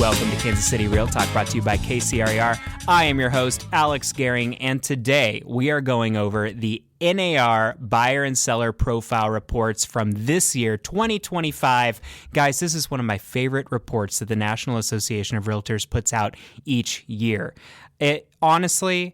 welcome to Kansas City Real Talk, brought to you by KCRER. I am your host, Alex Gehring, and today we are going over the NAR buyer and seller profile reports from this year, 2025. Guys, this is one of my favorite reports that the National Association of REALTORS puts out each year. Honestly,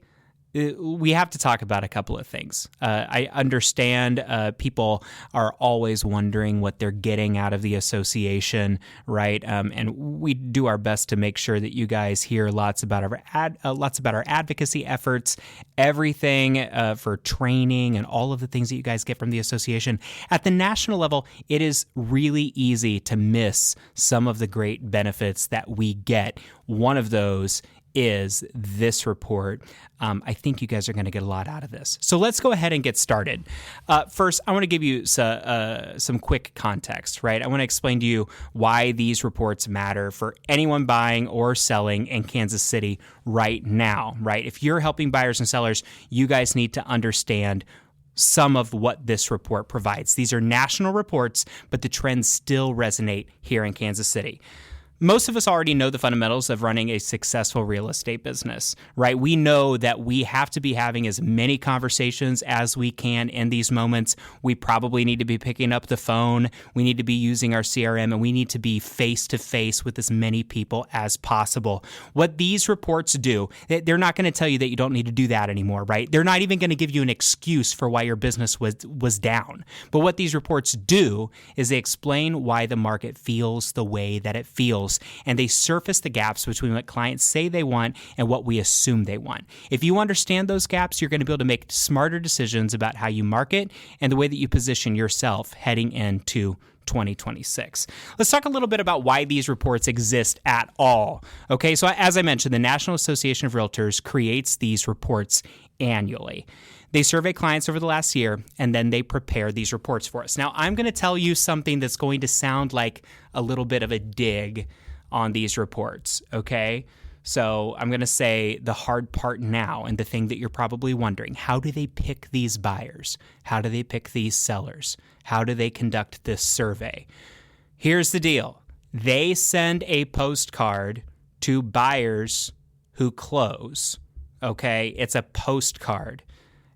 we have to talk about a couple of things. I understand people are always wondering what they're getting out of the association, right? And we do our best to make sure that you guys hear lots about our advocacy efforts, everything for training, and all of the things that you guys get from the association. At the national level, it is really easy to miss some of the great benefits that we get. One of those is this report. I think you guys are going to get a lot out of this. So let's go ahead and get started. First, I want to give you some quick context, right? I want to explain to you why these reports matter for anyone buying or selling in Kansas City right now, right? If you're helping buyers and sellers, you guys need to understand some of what this report provides. These are national reports, but the trends still resonate here in Kansas City. Most of us already know the fundamentals of running a successful real estate business, right? We know that we have to be having as many conversations as we can in these moments. We probably need to be picking up the phone. We need to be using our CRM, and we need to be face-to-face with as many people as possible. What these reports do, they're not going to tell you that you don't need to do that anymore, right? They're not even going to give you an excuse for why your business was down. But what these reports do is they explain why the market feels the way that it feels, and they surface the gaps between what clients say they want and what we assume they want. If you understand those gaps, you're going to be able to make smarter decisions about how you market and the way that you position yourself heading into 2026. Let's talk a little bit about why these reports exist at all. Okay, so as I mentioned, the National Association of REALTORS creates these reports annually. They survey clients over the last year, and then they prepare these reports for us. Now, I'm going to tell you something that's going to sound like a little bit of a dig on these reports, okay? So I'm going to say the hard part now, and the thing that you're probably wondering: how do they pick these buyers? How do they pick these sellers? How do they conduct this survey? Here's the deal. They send a postcard to buyers who close, okay? It's a postcard.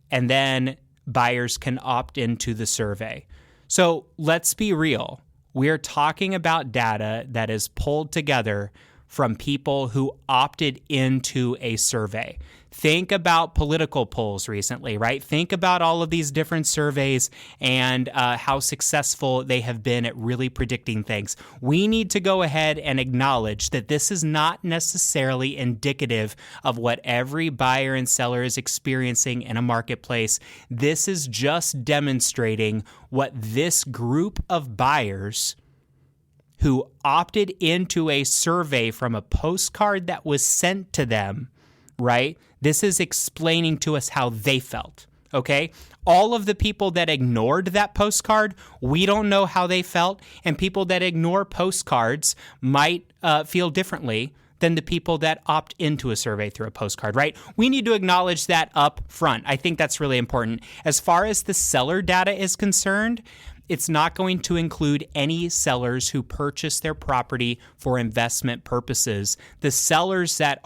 And then buyers can opt into the survey. So let's be real. We're talking about data that is pulled together from people who opted into a survey. Think about political polls recently, right? Think about all of these different surveys and how successful they have been at really predicting things. We need to go ahead and acknowledge that this is not necessarily indicative of what every buyer and seller is experiencing in a marketplace. This is just demonstrating what this group of buyers who opted into a survey from a postcard that was sent to them, right? This is explaining to us how they felt, okay? All of the people that ignored that postcard, we don't know how they felt, and people that ignore postcards might feel differently than the people that opt into a survey through a postcard, right? We need to acknowledge that up front. I think that's really important. As far as the seller data is concerned, it's not going to include any sellers who purchase their property for investment purposes. The sellers that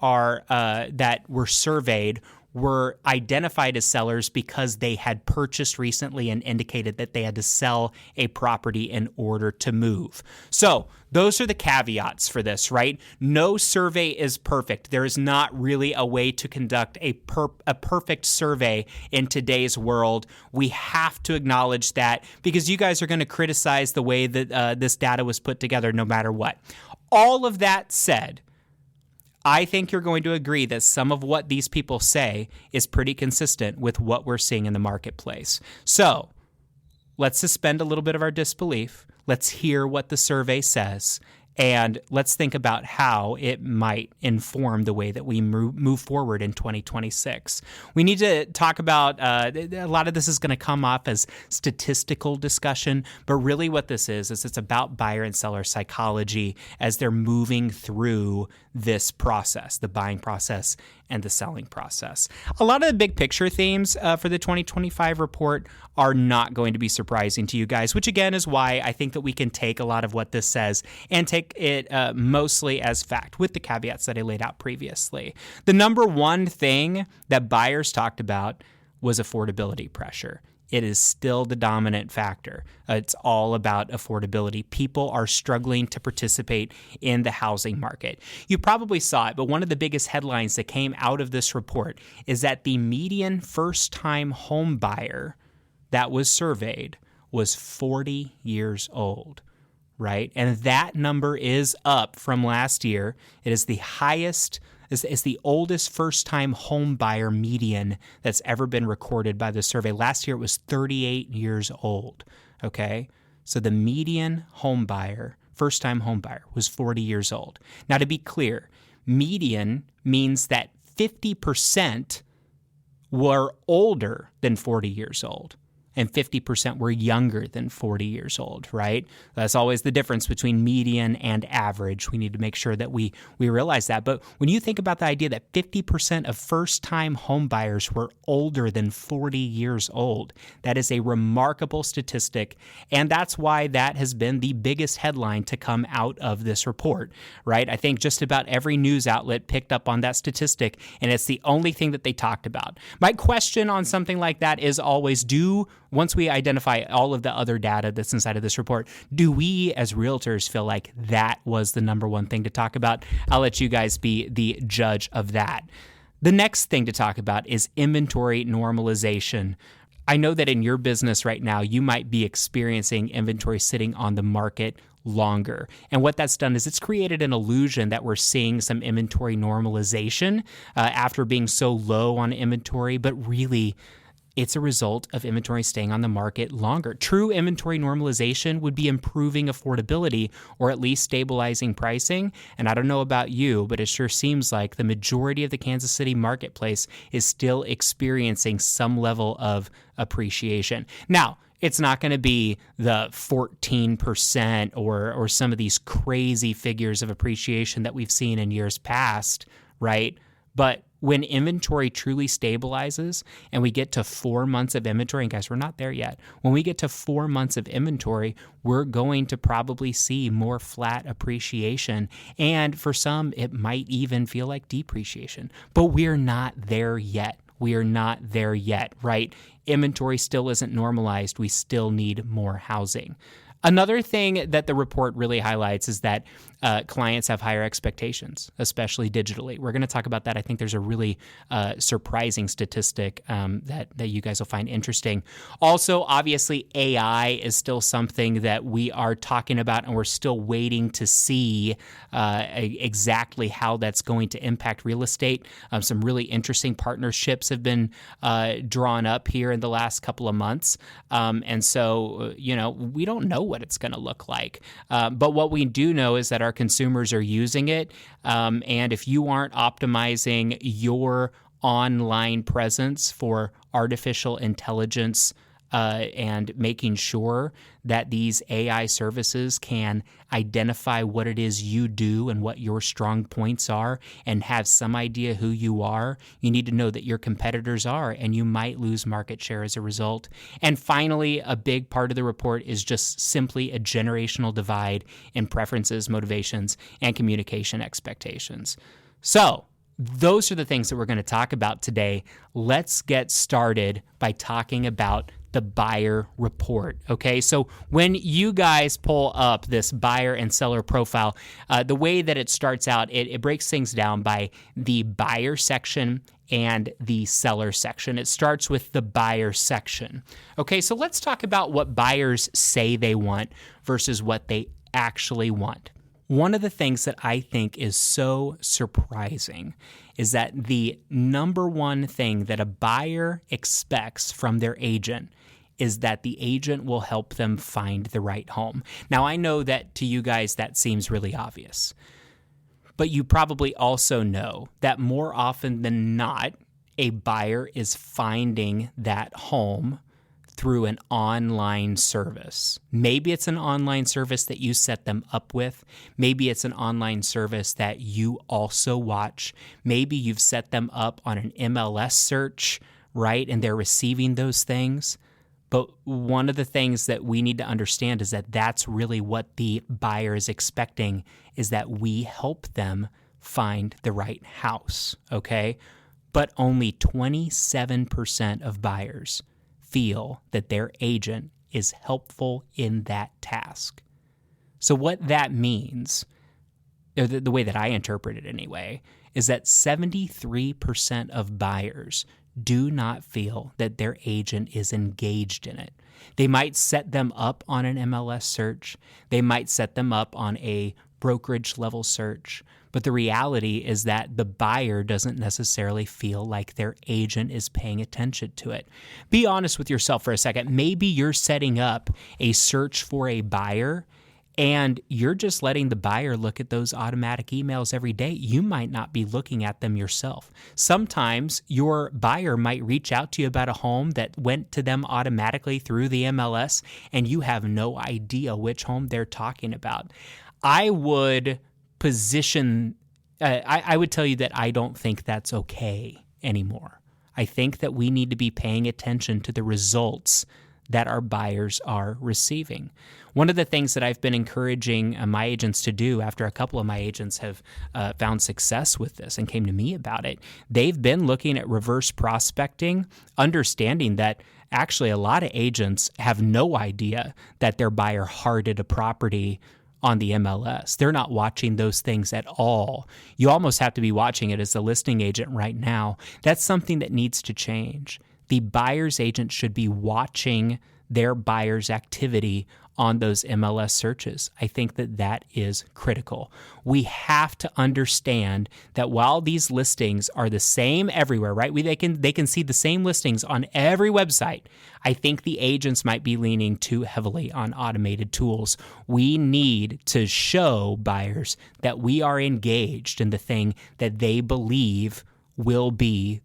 were surveyed were identified as sellers because they had purchased recently and indicated that they had to sell a property in order to move. So those are the caveats for this, right? No survey is perfect. There is not really a way to conduct a perfect survey in today's world. We have to acknowledge that because you guys are going to criticize the way that this data was put together no matter what. All of that said, I think you're going to agree that some of what these people say is pretty consistent with what we're seeing in the marketplace. So let's suspend a little bit of our disbelief. Let's hear what the survey says, and let's think about how it might inform the way that we move forward in 2026. We need to talk about, a lot of this is going to come off as statistical discussion, but really what this is it's about buyer and seller psychology as they're moving through this process, the buying process and the selling process. A lot of the big picture themes for the 2025 report are not going to be surprising to you guys, which again is why I think that we can take a lot of what this says and take it mostly as fact with the caveats that I laid out previously. The number one thing that buyers talked about was affordability pressure. It is still the dominant factor. It's all about affordability. People are struggling to participate in the housing market. You probably saw it, but one of the biggest headlines that came out of this report is that the median first-time home buyer that was surveyed was 40 years old, right? And that number is up from last year. It is the highest. It's the oldest first-time home buyer median that's ever been recorded by the survey. Last year, it was 38 years old, okay? So the median home buyer, first-time home buyer, was 40 years old. Now, to be clear, median means that 50% were older than 40 years old, and 50% were younger than 40 years old, right? That's always the difference between median and average. We need to make sure that we realize that. But when you think about the idea that 50% of first-time home buyers were older than 40 years old, that is a remarkable statistic, and that's why that has been the biggest headline to come out of this report, right? I think just about every news outlet picked up on that statistic, and it's the only thing that they talked about. My question on something like that is always, once we identify all of the other data that's inside of this report, do we as realtors feel like that was the number one thing to talk about? I'll let you guys be the judge of that. The next thing to talk about is inventory normalization. I know that in your business right now, you might be experiencing inventory sitting on the market longer. And what that's done is it's created an illusion that we're seeing some inventory normalization after being so low on inventory, but really, it's a result of inventory staying on the market longer. True inventory normalization would be improving affordability or at least stabilizing pricing. And I don't know about you, but it sure seems like the majority of the Kansas City marketplace is still experiencing some level of appreciation. Now, it's not going to be the 14% or some of these crazy figures of appreciation that we've seen in years past, right? But when inventory truly stabilizes and we get to 4 months of inventory, and guys, we're not there yet. When we get to 4 months of inventory, we're going to probably see more flat appreciation. And for some, it might even feel like depreciation. But we're not there yet. We are not there yet, right? Inventory still isn't normalized. We still need more housing. Another thing that the report really highlights is that clients have higher expectations, especially digitally. We're going to talk about that. I think there's a really surprising statistic that you guys will find interesting. Also, obviously, AI is still something that we are talking about, and we're still waiting to see exactly how that's going to impact real estate. Some really interesting partnerships have been drawn up here in the last couple of months. And so, we don't know what it's going to look like. But what we do know is that our consumers are using it. And if you aren't optimizing your online presence for artificial intelligence and making sure that these AI services can identify what it is you do and what your strong points are and have some idea who you are, you need to know that your competitors are, and you might lose market share as a result. And finally, a big part of the report is just simply a generational divide in preferences, motivations, and communication expectations. So, those are the things that we're going to talk about today. Let's get started by talking about the buyer report. Okay, so when you guys pull up this buyer and seller profile, the way that it starts out, it breaks things down by the buyer section and the seller section. It starts with the buyer section. Okay, so let's talk about what buyers say they want versus what they actually want. One of the things that I think is so surprising is that the number one thing that a buyer expects from their agent is that the agent will help them find the right home. Now, I know that to you guys that seems really obvious, but you probably also know that more often than not, a buyer is finding that home through an online service. Maybe it's an online service that you set them up with. Maybe it's an online service that you also watch. Maybe you've set them up on an MLS search, right? And they're receiving those things. But one of the things that we need to understand is that that's really what the buyer is expecting, is that we help them find the right house, okay? But only 27% of buyers feel that their agent is helpful in that task. So what that means, or the way that I interpret it anyway, is that 73% of buyers do not feel that their agent is engaged in it. They might set them up on an MLS search. They might set them up on a brokerage level search. But the reality is that the buyer doesn't necessarily feel like their agent is paying attention to it. Be honest with yourself for a second. Maybe you're setting up a search for a buyer and you're just letting the buyer look at those automatic emails every day. You might not be looking at them yourself. Sometimes your buyer might reach out to you about a home that went to them automatically through the MLS, and you have no idea which home they're talking about. I would I would tell you that I don't think that's okay anymore. I think that we need to be paying attention to the results that our buyers are receiving. One of the things that I've been encouraging my agents to do after a couple of my agents have found success with this and came to me about it, they've been looking at reverse prospecting, understanding that actually a lot of agents have no idea that their buyer hearted a property on the MLS. They're not watching those things at all. You almost have to be watching it as a listing agent right now. That's something that needs to change. The buyer's agent should be watching their buyer's activity on those MLS searches. I think that that is critical. We have to understand that while these listings are the same everywhere, right? They can see the same listings on every website. I think the agents might be leaning too heavily on automated tools. We need to show buyers that we are engaged in the thing that they believe will be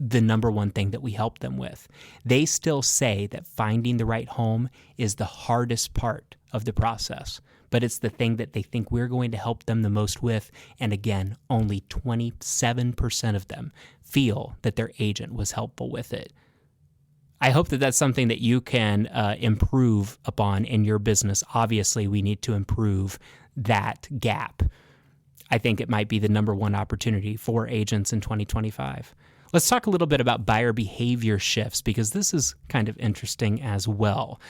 the number one thing that we help them with. They still say that finding the right home is the hardest part of the process, but it's the thing that they think we're going to help them the most with. And again, only 27% of them feel that their agent was helpful with it. I hope that that's something that you can improve upon in your business. Obviously, we need to improve that gap. I think it might be the number one opportunity for agents in 2025. Let's talk a little bit about buyer behavior shifts, because this is kind of interesting as well.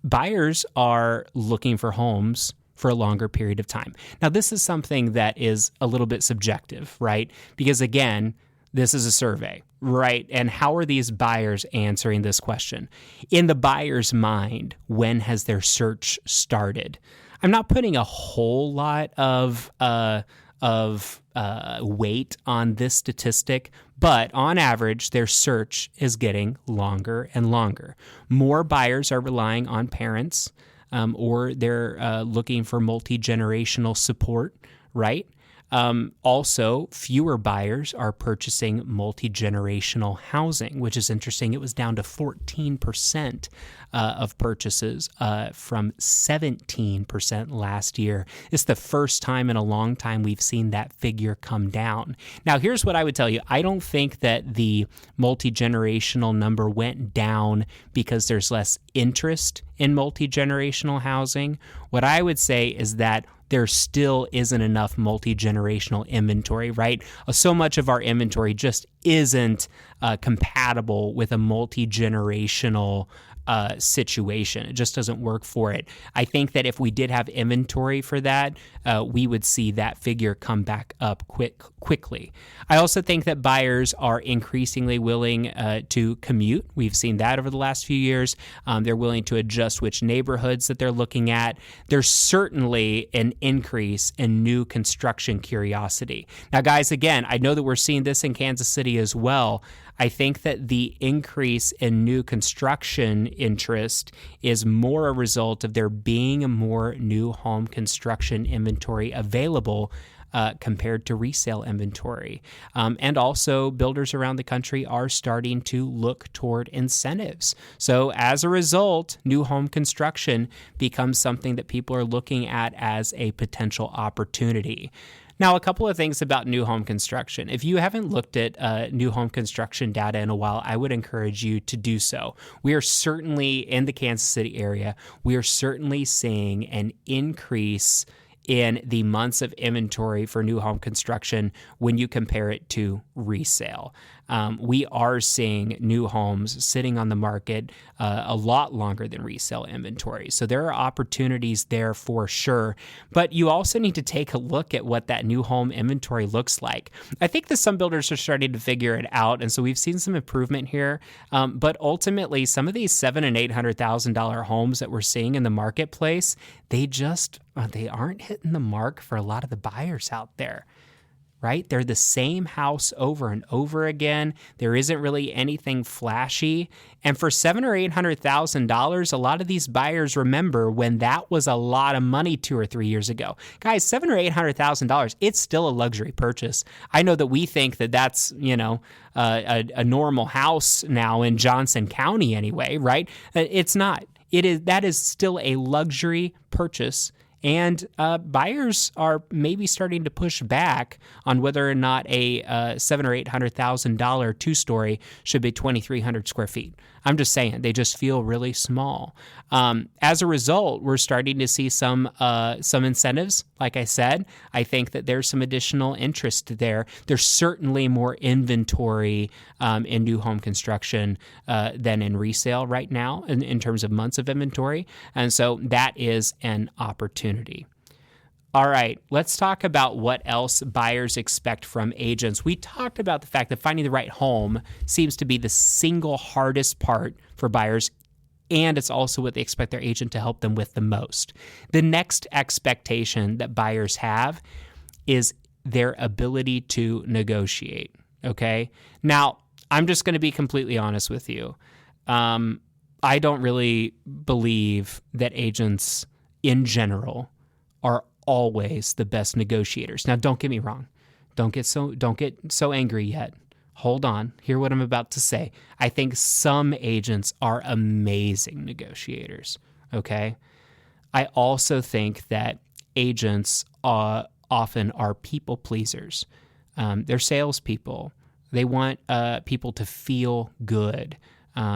Buyers are looking for homes for a longer period of time. Now, this is something that is a little bit subjective, right? Because again, this is a survey, right? And how are these buyers answering this question? In the buyer's mind, when has their search started? I'm not putting a whole lot of weight on this statistic, but on average, their search is getting longer and longer. More buyers are relying on parents, or they're looking for multi-generational support, right? Also, fewer buyers are purchasing multi-generational housing, which is interesting. It was down to 14% of purchases from 17% last year. It's the first time in a long time we've seen that figure come down. Now, here's what I would tell you. I don't think that the multi-generational number went down because there's less interest in multi-generational housing. What I would say is that there still isn't enough multi-generational inventory, right? So much of our inventory just isn't compatible with a multi-generational situation. It just doesn't work for it. I think that if we did have inventory for that, we would see that figure come back up quickly. I also think that buyers are increasingly willing to commute. We've seen that over the last few years. They're willing to adjust which neighborhoods that they're looking at. There's certainly an increase in new construction curiosity. Now, guys, again, I know that we're seeing this in Kansas City as well. I think that the increase in new construction interest is more a result of there being more new home construction inventory available compared to resale inventory. And also, builders around the country are starting to look toward incentives. So as a result, new home construction becomes something that people are looking at as a potential opportunity. Now, a couple of things about new home construction. If you haven't looked at new home construction data in a while, I would encourage you to do so. We are certainly in the Kansas City area, we are certainly seeing an increase in the months of inventory for new home construction when you compare it to resale. We are seeing new homes sitting on the market a lot longer than resale inventory. So there are opportunities there for sure. But you also need to take a look at what that new home inventory looks like. I think that some builders are starting to figure it out, and so we've seen some improvement here. But ultimately, some of these $700,000 and $800,000 homes that we're seeing in the marketplace, they aren't hitting the mark for a lot of the buyers out there. Right? They're the same house over and over again. There isn't really anything flashy. And for $700,000 or $800,000, a lot of these buyers remember when that was a lot of money 2 or 3 years ago. Guys, $700,000 or $800,000, it's still a luxury purchase. I know that we think that that's, a normal house now in Johnson County anyway, right? It's not. That is still a luxury purchase. And buyers are maybe starting to push back on whether or not a $700,000 or $800,000 two-story should be 2,300 square feet. I'm just saying, they just feel really small. As a result, we're starting to see some incentives. Like I said, I think that there's some additional interest there. There's certainly more inventory in new home construction than in resale right now in terms of months of inventory. And so that is an opportunity. All right, let's talk about what else buyers expect from agents. We talked about the fact that finding the right home seems to be the single hardest part for buyers, and it's also what they expect their agent to help them with the most. The next expectation that buyers have is their ability to negotiate, okay? Now, I'm just going to be completely honest with you. I don't really believe that agents in general are always the best negotiators. Now, don't get me wrong. Don't get so angry yet. Hold on. Hear what I'm about to say. I think some agents are amazing negotiators. Okay. I also think that agents often are people pleasers. They're salespeople. They want people to feel good.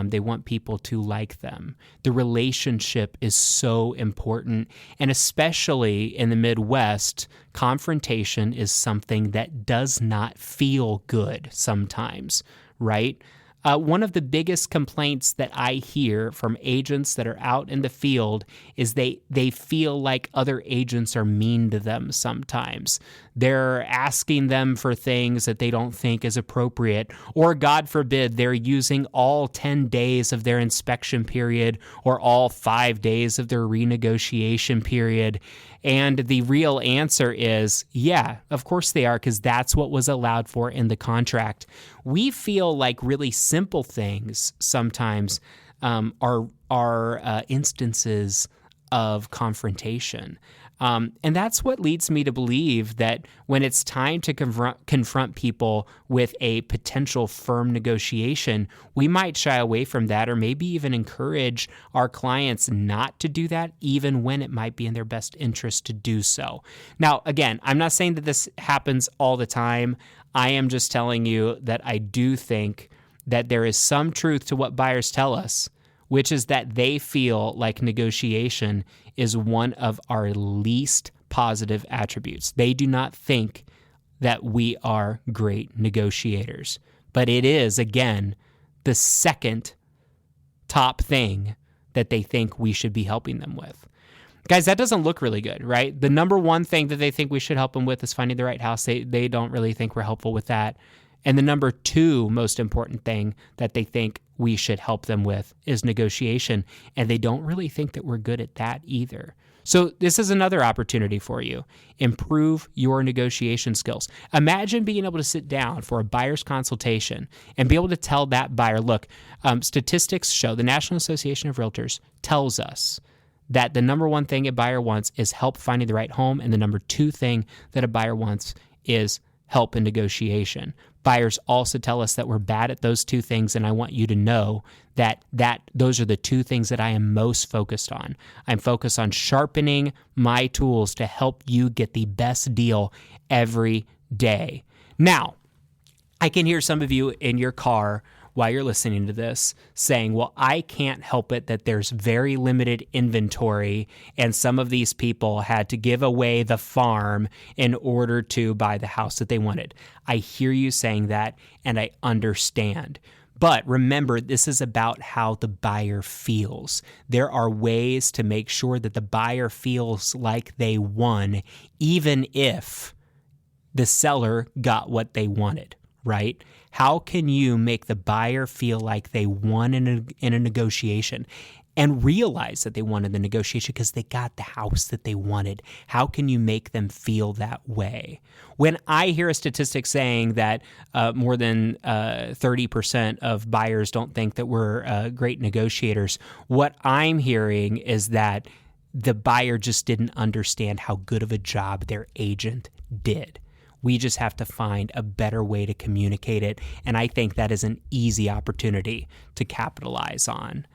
They want people to like them. The relationship is so important. And especially in the Midwest, confrontation is something that does not feel good sometimes, right? One of the biggest complaints that I hear from agents that are out in the field is they feel like other agents are mean to them sometimes. They're asking them for things that they don't think is appropriate, or God forbid, they're using all 10 days of their inspection period or all 5 days of their renegotiation period. And the real answer is, yeah, of course they are, because that's what was allowed for in the contract. We feel like really simple things sometimes are instances of confrontation. And that's what leads me to believe that when it's time to confront people with a potential firm negotiation, we might shy away from that, or maybe even encourage our clients not to do that, even when it might be in their best interest to do so. Now, again, I'm not saying that this happens all the time. I am just telling you that I do think that there is some truth to what buyers tell us, which is that they feel like negotiation is one of our least positive attributes. They do not think that we are great negotiators. But it is, again, the second top thing that they think we should be helping them with. Guys, that doesn't look really good, right? The number one thing that they think we should help them with is finding the right house. They don't really think we're helpful with that. And the number two most important thing that they think we should help them with is negotiation. And they don't really think that we're good at that either. So this is another opportunity for you. Improve your negotiation skills. Imagine being able to sit down for a buyer's consultation and be able to tell that buyer, look, statistics show, the National Association of REALTORS tells us that the number one thing a buyer wants is help finding the right home, and the number two thing that a buyer wants is help in negotiation. Buyers also tell us that we're bad at those two things, and I want you to know that those are the two things that I am most focused on. I'm focused on sharpening my tools to help you get the best deal every day. Now, I can hear some of you in your car while you're listening to this saying, well, I can't help it that there's very limited inventory and some of these people had to give away the farm in order to buy the house that they wanted. I hear you saying that, and I understand. But remember, this is about how the buyer feels. There are ways to make sure that the buyer feels like they won, even if the seller got what they wanted, right? How can you make the buyer feel like they won in a negotiation and realize that they won in the negotiation because they got the house that they wanted? How can you make them feel that way? When I hear a statistic saying that more than 30% of buyers don't think that we're great negotiators, what I'm hearing is that the buyer just didn't understand how good of a job their agent did. We just have to find a better way to communicate it, and I think that is an easy opportunity to capitalize on.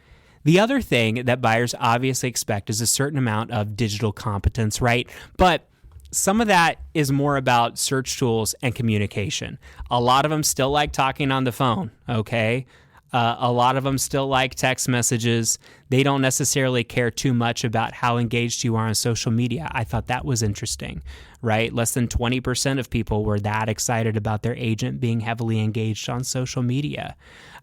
The other thing that buyers obviously expect is a certain amount of digital competence, right? But some of that is more about search tools and communication. A lot of them still like talking on the phone, okay? A lot of them still like text messages. They don't necessarily care too much about how engaged you are on social media. I thought that was interesting, right? Less than 20% of people were that excited about their agent being heavily engaged on social media.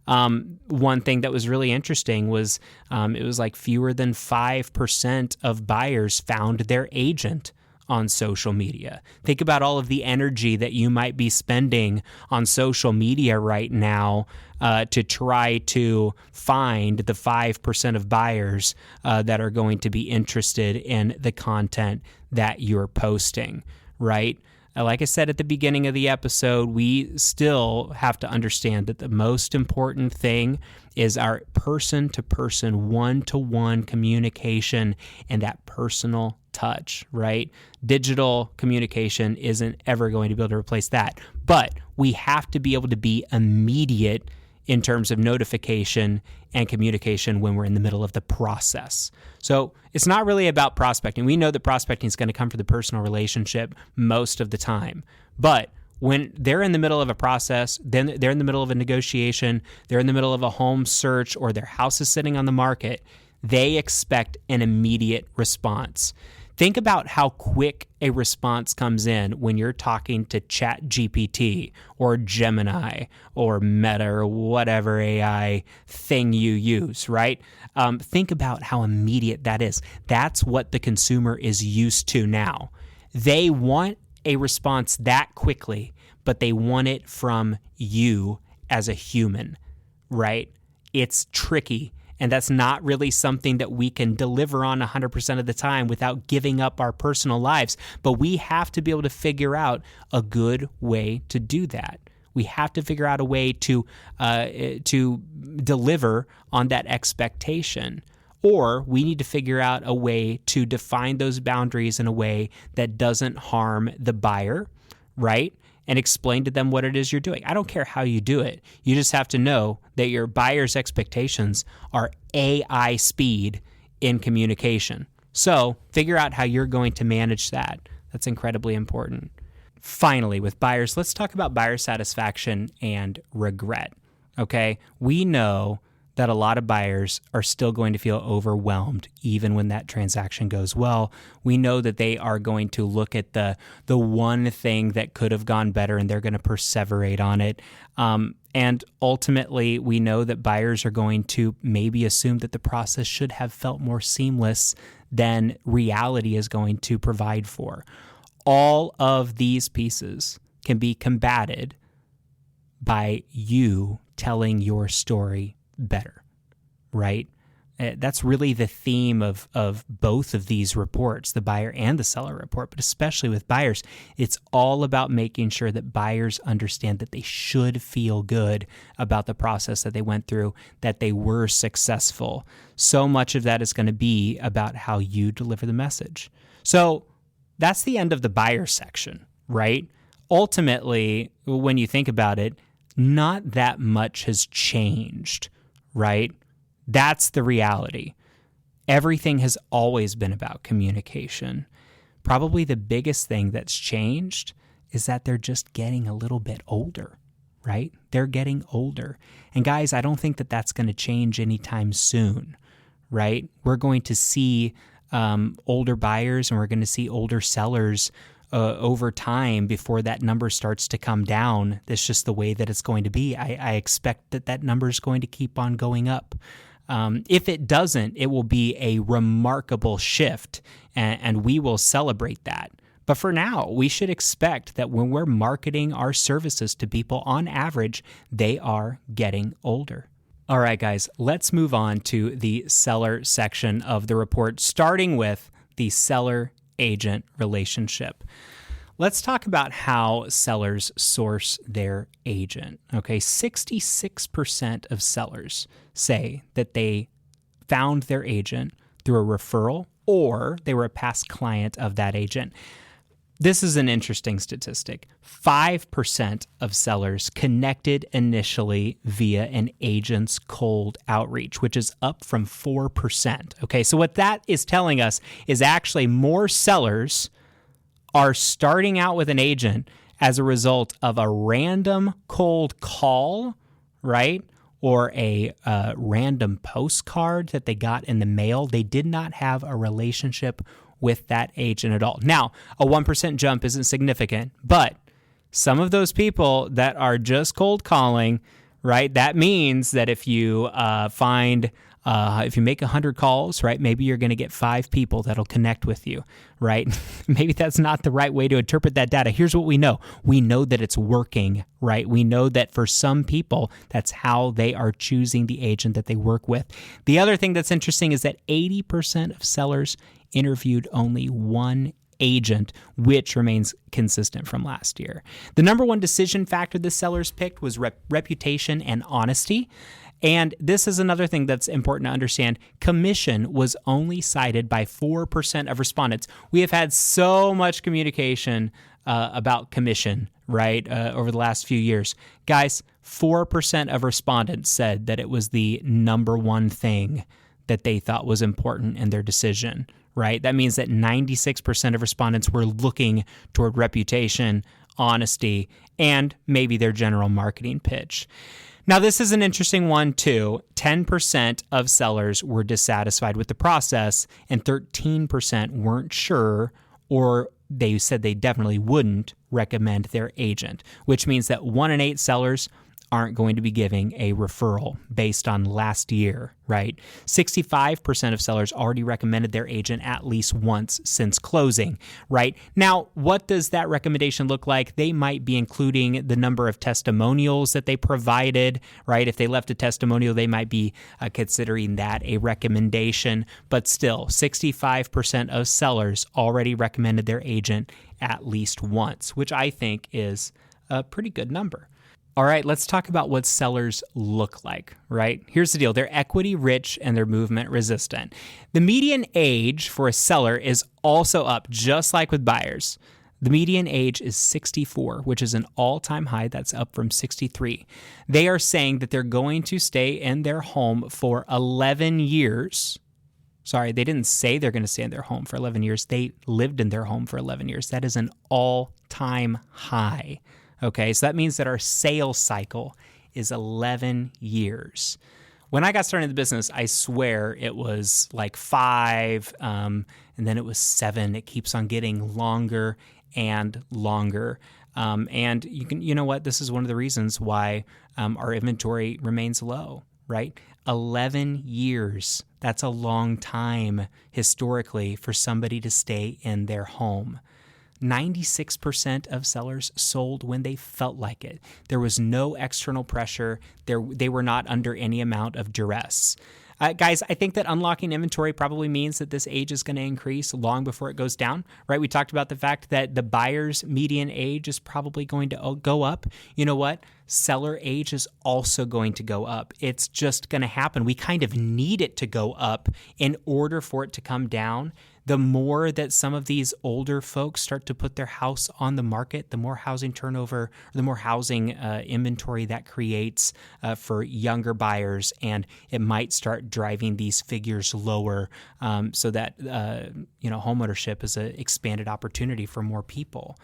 One thing that was really interesting was it was like fewer than 5% of buyers found their agent on social media. Think about all of the energy that you might be spending on social media right now to try to find the 5% of buyers that are going to be interested in the content that you're posting, right? Like I said at the beginning of the episode, we still have to understand that the most important thing is our person-to-person, one-to-one communication and that personal touch, right? Digital communication isn't ever going to be able to replace that, but we have to be able to be immediate in terms of notification and communication when we're in the middle of the process. So it's not really about prospecting. We know that prospecting is going to come from the personal relationship most of the time, but when they're in the middle of a process, then they're in the middle of a negotiation, they're in the middle of a home search, or their house is sitting on the market, they expect an immediate response. Think about how quick a response comes in when you're talking to ChatGPT or Gemini or Meta or whatever AI thing you use, right? Think about how immediate that is. That's what the consumer is used to now. They want a response that quickly, but they want it from you as a human, right? It's tricky. And that's not really something that we can deliver on 100% of the time without giving up our personal lives. But we have to be able to figure out a good way to do that. We have to figure out a way to deliver on that expectation. Or we need to figure out a way to define those boundaries in a way that doesn't harm the buyer, right? And explain to them what it is you're doing. I don't care how you do it. You just have to know that your buyer's expectations are AI speed in communication. So figure out how you're going to manage that. That's incredibly important. Finally, with buyers, let's talk about buyer satisfaction and regret. Okay? We know that a lot of buyers are still going to feel overwhelmed even when that transaction goes well. We know that they are going to look at the one thing that could have gone better and they're going to perseverate on it. And ultimately, we know that buyers are going to maybe assume that the process should have felt more seamless than reality is going to provide for. All of these pieces can be combated by you telling your story better, right? That's really the theme of both of these reports, the buyer and the seller report, but especially with buyers. It's all about making sure that buyers understand that they should feel good about the process that they went through, that they were successful. So much of that is going to be about how you deliver the message. So that's the end of the buyer section, right? Ultimately, when you think about it, not that much has changed, right? That's the reality. Everything has always been about communication. Probably the biggest thing that's changed is that they're just getting a little bit older, right? They're getting older. And guys, I don't think that that's going to change anytime soon, right? We're going to see older buyers and we're going to see older sellers over time before that number starts to come down. That's just the way that it's going to be. I expect that number is going to keep on going up. If it doesn't, it will be a remarkable shift, and we will celebrate that. But for now, we should expect that when we're marketing our services to people, on average, they are getting older. All right, guys, let's move on to the seller section of the report, starting with the seller-agent relationship. Let's talk about how sellers source their agent. Okay, 66% of sellers say that they found their agent through a referral or they were a past client of that agent. This is an interesting statistic. 5% of sellers connected initially via an agent's cold outreach, which is up from 4%. Okay, so what that is telling us is actually more sellers are starting out with an agent as a result of a random cold call, right? Or a random postcard that they got in the mail. They did not have a relationship with that agent at all. Now, a 1% jump isn't significant, but some of those people that are just cold calling, right? That means that if you if you make 100 calls, right, maybe you're going to get 5 people that'll connect with you, right? Maybe that's not the right way to interpret that data. Here's what we know. We know that it's working, right? We know that for some people, that's how they are choosing the agent that they work with. The other thing that's interesting is that 80% of sellers interviewed only one agent, which remains consistent from last year. The number one decision factor the sellers picked was reputation and honesty. And this is another thing that's important to understand. Commission was only cited by 4% of respondents. We have had so much communication about commission, right, over the last few years. Guys, 4% of respondents said that it was the number one thing that they thought was important in their decision, right? That means that 96% of respondents were looking toward reputation, honesty, and maybe their general marketing pitch. Now, this is an interesting one, too. 10% of sellers were dissatisfied with the process, and 13% weren't sure, or they said they definitely wouldn't recommend their agent, which means that 1 in 8 sellers aren't going to be giving a referral based on last year, right? 65% of sellers already recommended their agent at least once since closing, right? Now, what does that recommendation look like? They might be including the number of testimonials that they provided, right? If they left a testimonial, they might be considering that a recommendation, but still, 65% of sellers already recommended their agent at least once, which I think is a pretty good number. All right, let's talk about what sellers look like, right? Here's the deal. They're equity rich and they're movement resistant. The median age for a seller is also up, just like with buyers. The median age is 64, which is an all-time high. That's up from 63. They are saying that they're going to stay in their home for 11 years. Sorry, they didn't say they're going to stay in their home for 11 years. They lived in their home for 11 years. That is an all-time high. Okay, so that means that our sales cycle is 11 years. When I got started in the business, I swear it was like 5, and then it was 7. It keeps on getting longer and longer. And you know what? This is one of the reasons why our inventory remains low, right? 11 years. That's a long time historically for somebody to stay in their home. 96% of sellers sold when they felt like it. There was no external pressure. They were not under any amount of duress. Guys, I think that unlocking inventory probably means that this age is going to increase long before it goes down, right? We talked about the fact that the buyer's median age is probably going to go up. You know what? Seller age is also going to go up. It's just going to happen. We kind of need it to go up in order for it to come down. The more that some of these older folks start to put their house on the market, the more housing turnover, the more housing inventory that creates for younger buyers, and it might start driving these figures lower so that homeownership is an expanded opportunity for more people.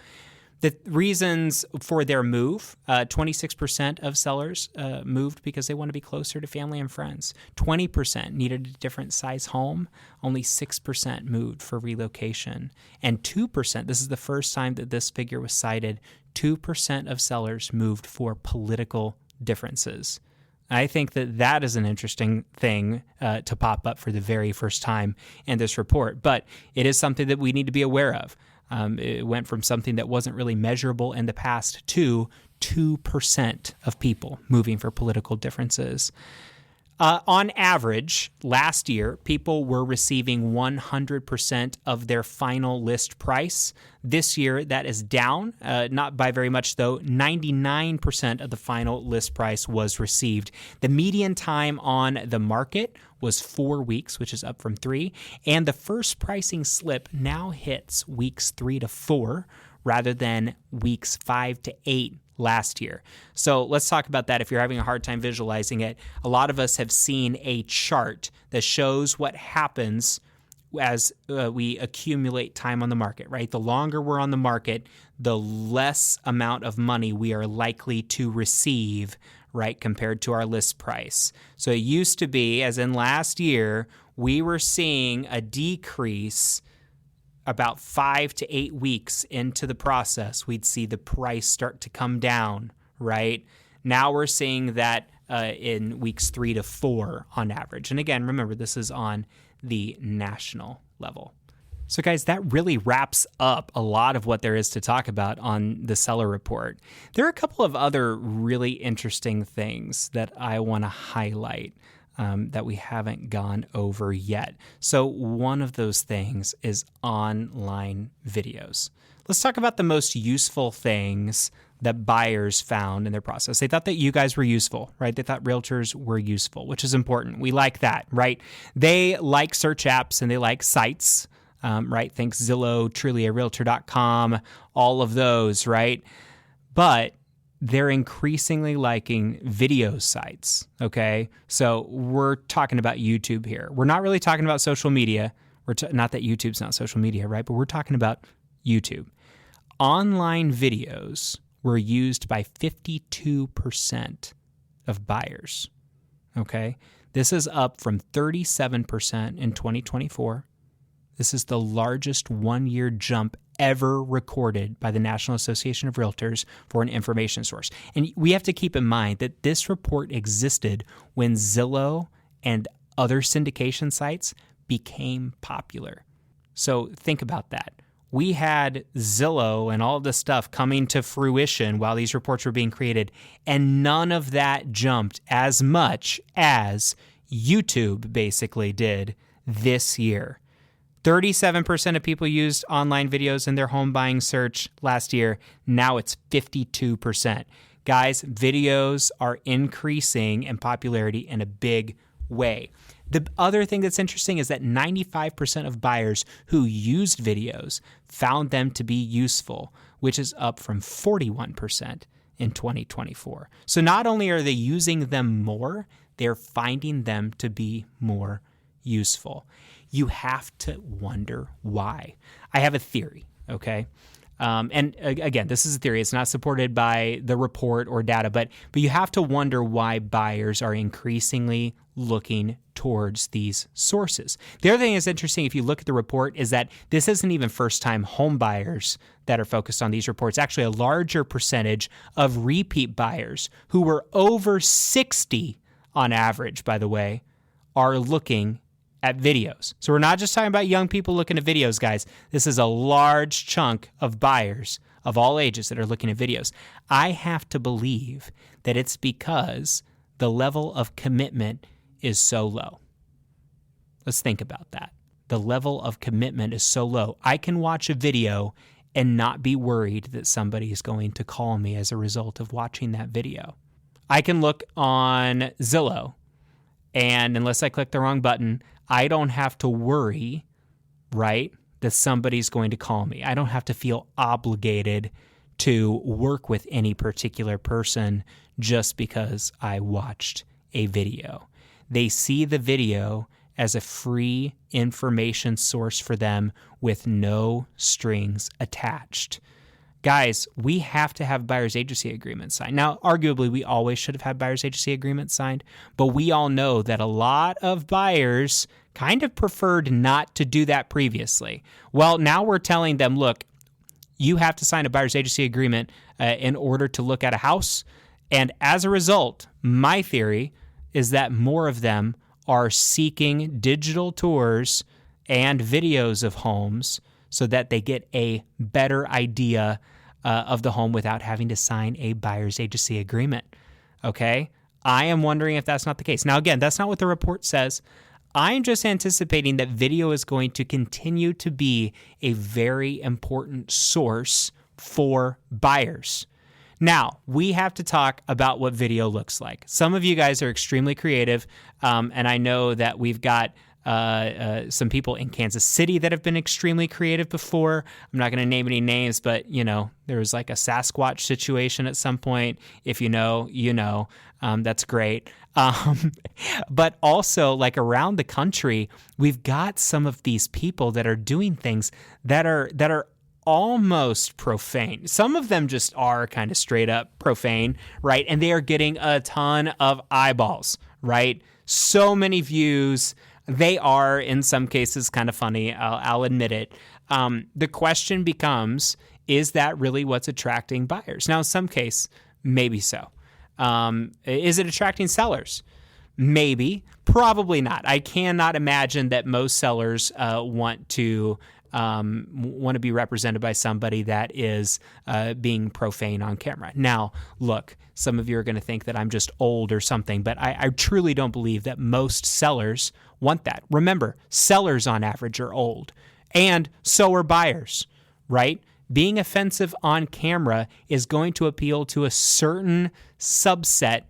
The reasons for their move, 26% of sellers moved because they want to be closer to family and friends. 20% needed a different size home. Only 6% moved for relocation. And 2%, this is the first time that this figure was cited, 2% of sellers moved for political differences. I think that is an interesting thing to pop up for the very first time in this report, but it is something that we need to be aware of. It went from something that wasn't really measurable in the past to 2% of people moving for political differences. On average, last year, people were receiving 100% of their final list price. This year, that is down, not by very much though. 99% of the final list price was received. The median time on the market was 4 weeks, which is up from 3. And the first pricing slip now hits weeks 3 to 4 rather than weeks 5 to 8 last year. So let's talk about that if you're having a hard time visualizing it. A lot of us have seen a chart that shows what happens as we accumulate time on the market, right? The longer we're on the market, the less amount of money we are likely to receive, right, compared to our list price. So it used to be, as in last year, we were seeing a decrease about 5 to 8 weeks into the process. We'd see the price start to come down, right? Now we're seeing that in weeks 3 to 4 on average. And again, remember, this is on the national level. So guys, that really wraps up a lot of what there is to talk about on the seller report. There are a couple of other really interesting things that I want to highlight that we haven't gone over yet. So one of those things is online videos. Let's talk about the most useful things that buyers found in their process. They thought that you guys were useful, right? They thought realtors were useful, which is important. We like that, right? They like search apps and they like sites, right? Think Zillow, TrulyARealtor.com, all of those, right? But they're increasingly liking video sites, okay? So we're talking about YouTube here. We're not really talking about social media. Not that YouTube's not social media, right? But we're talking about YouTube. Online videos were used by 52% of buyers, okay? This is up from 37% in 2024. This is the largest one-year jump ever recorded by the National Association of REALTORS for an information source. And we have to keep in mind that this report existed when Zillow and other syndication sites became popular. So think about that. We had Zillow and all of this stuff coming to fruition while these reports were being created, and none of that jumped as much as YouTube basically did this year. 37% of people used online videos in their home buying search last year. Now it's 52%. Guys, videos are increasing in popularity in a big way. The other thing that's interesting is that 95% of buyers who used videos found them to be useful, which is up from 41% in 2024. So not only are they using them more, they're finding them to be more useful. You have to wonder why. I have a theory, okay? And again, this is a theory. It's not supported by the report or data, but you have to wonder why buyers are increasingly looking towards these sources. The other thing that's interesting, if you look at the report, is that this isn't even first-time home buyers that are focused on these reports. Actually, a larger percentage of repeat buyers who were over 60 on average, by the way, are looking at videos. So we're not just talking about young people looking at videos, guys. This is a large chunk of buyers of all ages that are looking at videos. I have to believe that it's because the level of commitment is so low. Let's think about that. The level of commitment is so low. I can watch a video and not be worried that somebody is going to call me as a result of watching that video. I can look on Zillow, and unless I click the wrong button, I don't have to worry, right, that somebody's going to call me. I don't have to feel obligated to work with any particular person just because I watched a video. They see the video as a free information source for them with no strings attached. Guys, we have to have buyer's agency agreements signed. Now, arguably, we always should have had buyer's agency agreements signed, but we all know that a lot of buyers kind of preferred not to do that previously. Well, now we're telling them, look, you have to sign a buyer's agency agreement in order to look at a house. And as a result, my theory is that more of them are seeking digital tours and videos of homes so that they get a better idea of the home without having to sign a buyer's agency agreement. Okay? I am wondering if that's not the case. Now, again, that's not what the report says. I'm just anticipating that video is going to continue to be a very important source for buyers. Now, we have to talk about what video looks like. Some of you guys are extremely creative, and I know that we've got some people in Kansas City that have been extremely creative before. I'm not going to name any names, but, there was like a Sasquatch situation at some point. If you know, you know. That's great. But also, like around the country, we've got some of these people that are doing things that are almost profane. Some of them just are kind of straight up profane, right? And they are getting a ton of eyeballs, right? So many views. They are, in some cases, kind of funny. I'll admit it. The question becomes, is that really what's attracting buyers? Now, in some case, maybe so. Is it attracting sellers? Maybe. Probably not. I cannot imagine that most sellers want to be represented by somebody that is being profane on camera. Now, look, some of you are going to think that I'm just old or something, but I truly don't believe that most sellers want that. Remember, sellers on average are old, and so are buyers, right? Being offensive on camera is going to appeal to a certain subset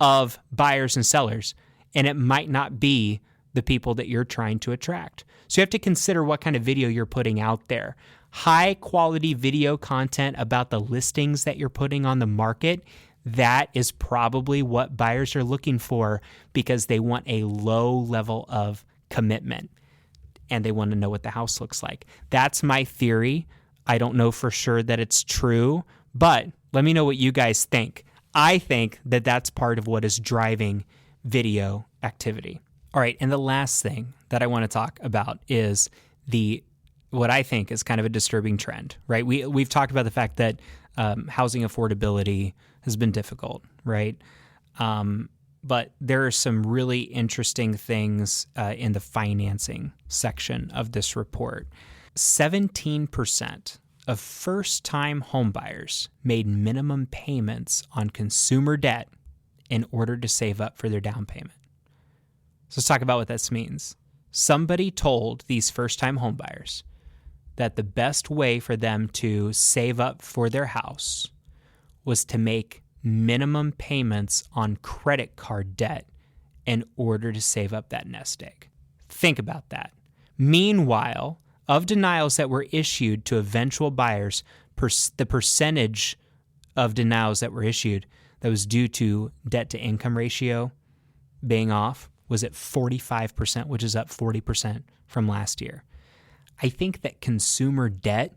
of buyers and sellers, and it might not be the people that you're trying to attract. So you have to consider what kind of video you're putting out there. High quality video content about the listings that you're putting on the market, that is probably what buyers are looking for because they want a low level of commitment and they want to know what the house looks like. That's my theory. I don't know for sure that it's true, but let me know what you guys think. I think that that's part of what is driving video activity. All right, and the last thing that I want to talk about is what I think is kind of a disturbing trend, right? We've talked about the fact that housing affordability has been difficult, right? But there are some really interesting things in the financing section of this report. 17% of first-time homebuyers made minimum payments on consumer debt in order to save up for their down payment. So let's talk about what this means. Somebody told these first-time homebuyers that the best way for them to save up for their house was to make minimum payments on credit card debt in order to save up that nest egg. Think about that. Meanwhile, of denials that were issued to eventual buyers, the percentage of denials that were issued that was due to debt-to-income ratio being off was at 45%, which is up 40% from last year. I think that consumer debt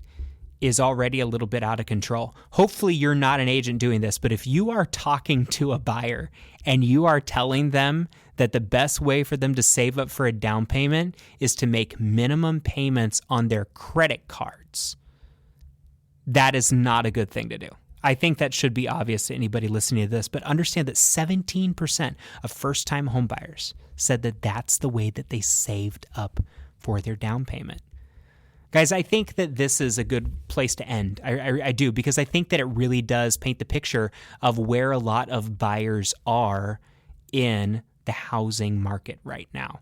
is already a little bit out of control. Hopefully you're not an agent doing this, but if you are talking to a buyer and you are telling them that the best way for them to save up for a down payment is to make minimum payments on their credit cards, that is not a good thing to do. I think that should be obvious to anybody listening to this, but understand that 17% of first-time homebuyers said that that's the way that they saved up for their down payment. Guys, I think that this is a good place to end. I do, because I think that it really does paint the picture of where a lot of buyers are in the housing market right now.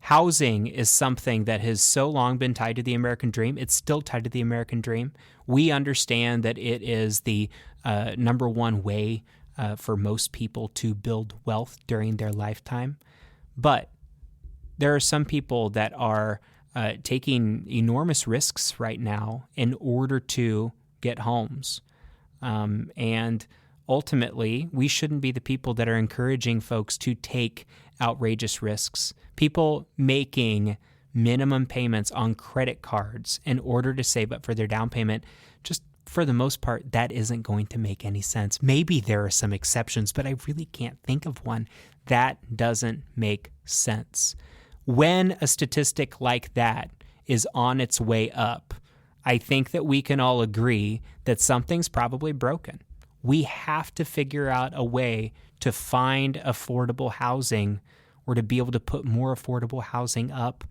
Housing is something that has so long been tied to the American dream. It's still tied to the American dream. We understand that it is the number one way for most people to build wealth during their lifetime. But there are some people that are taking enormous risks right now in order to get homes. And ultimately, we shouldn't be the people that are encouraging folks to take outrageous risks. People making minimum payments on credit cards in order to save up for their down payment, just for the most part, that isn't going to make any sense. Maybe there are some exceptions, but I really can't think of one. That doesn't make sense. When a statistic like that is on its way up, I think that we can all agree that something's probably broken. We have to figure out a way to find affordable housing or to be able to put more affordable housing up,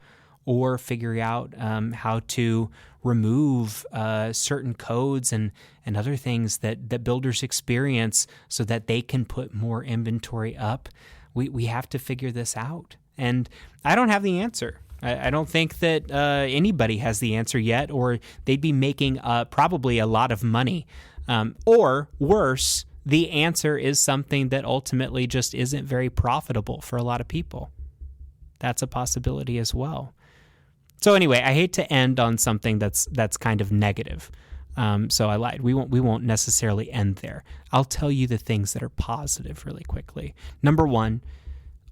or figure out how to remove certain codes and other things that builders experience so that they can put more inventory up. We have to figure this out. And I don't have the answer. I don't think that anybody has the answer yet, or they'd be making probably a lot of money. Or worse, the answer is something that ultimately just isn't very profitable for a lot of people. That's a possibility as well. So anyway, I hate to end on something that's kind of negative. So I lied. We won't necessarily end there. I'll tell you the things that are positive really quickly. Number one,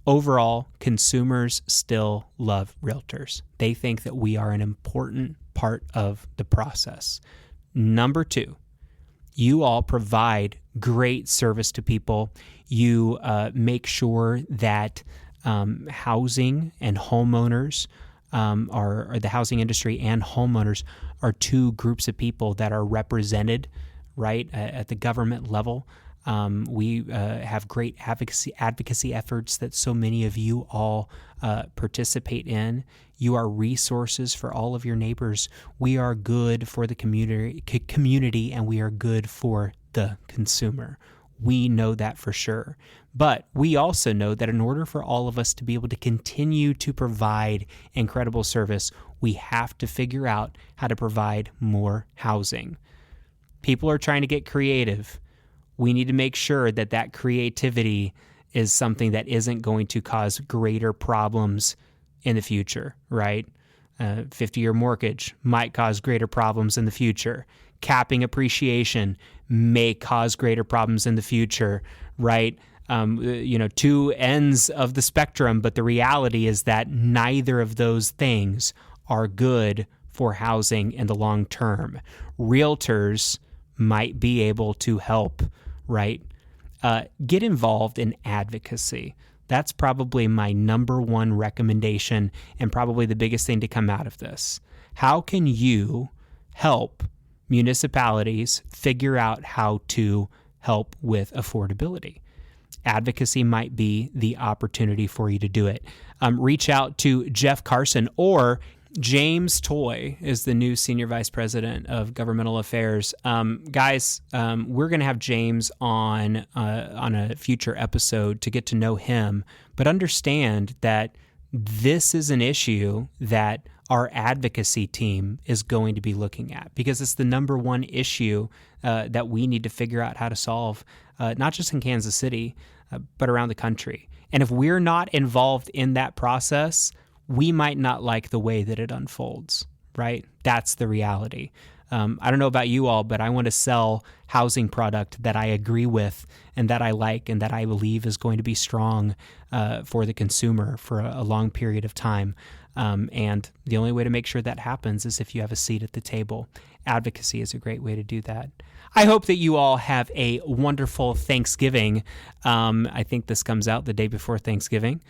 overall, consumers still love realtors. They think that we are an important part of the process. Number two, you all provide great service to people. You make sure that housing and homeowners or the housing industry and homeowners are two groups of people that are represented, right, at the government level. We have great advocacy efforts that so many of you all participate in. You are resources for all of your neighbors. We are good for the community, and we are good for the consumer. We know that for sure. But we also know that in order for all of us to be able to continue to provide incredible service, we have to figure out how to provide more housing. People are trying to get creative. We need to make sure that that creativity is something that isn't going to cause greater problems in the future, right? 50-year mortgage might cause greater problems in the future. Capping appreciation may cause greater problems in the future, right? Two ends of the spectrum, but the reality is that neither of those things are good for housing in the long term. Realtors might be able to help, right? Get involved in advocacy. That's probably my number one recommendation, and probably the biggest thing to come out of this. How can you help municipalities figure out how to help with affordability? Advocacy might be the opportunity for you to do it. Reach out to Jeff Carson, or James Toy is the new Senior Vice President of Governmental Affairs. Guys, we're going to have James on a future episode to get to know him, but understand that this is an issue that our advocacy team is going to be looking at, because it's the number one issue that we need to figure out how to solve, not just in Kansas City, but around the country. And if we're not involved in that process, we might not like the way that it unfolds, right? That's the reality. I don't know about you all, but I want to sell housing product that I agree with and that I like and that I believe is going to be strong for the consumer for a long period of time. And the only way to make sure that happens is if you have a seat at the table. Advocacy is a great way to do that. I hope that you all have a wonderful Thanksgiving. I think this comes out the day before Thanksgiving.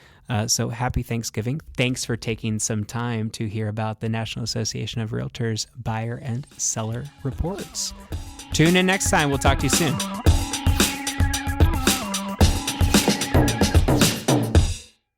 So happy Thanksgiving. Thanks for taking some time to hear about the National Association of REALTORS Buyer and Seller Reports. Tune in next time. We'll talk to you soon.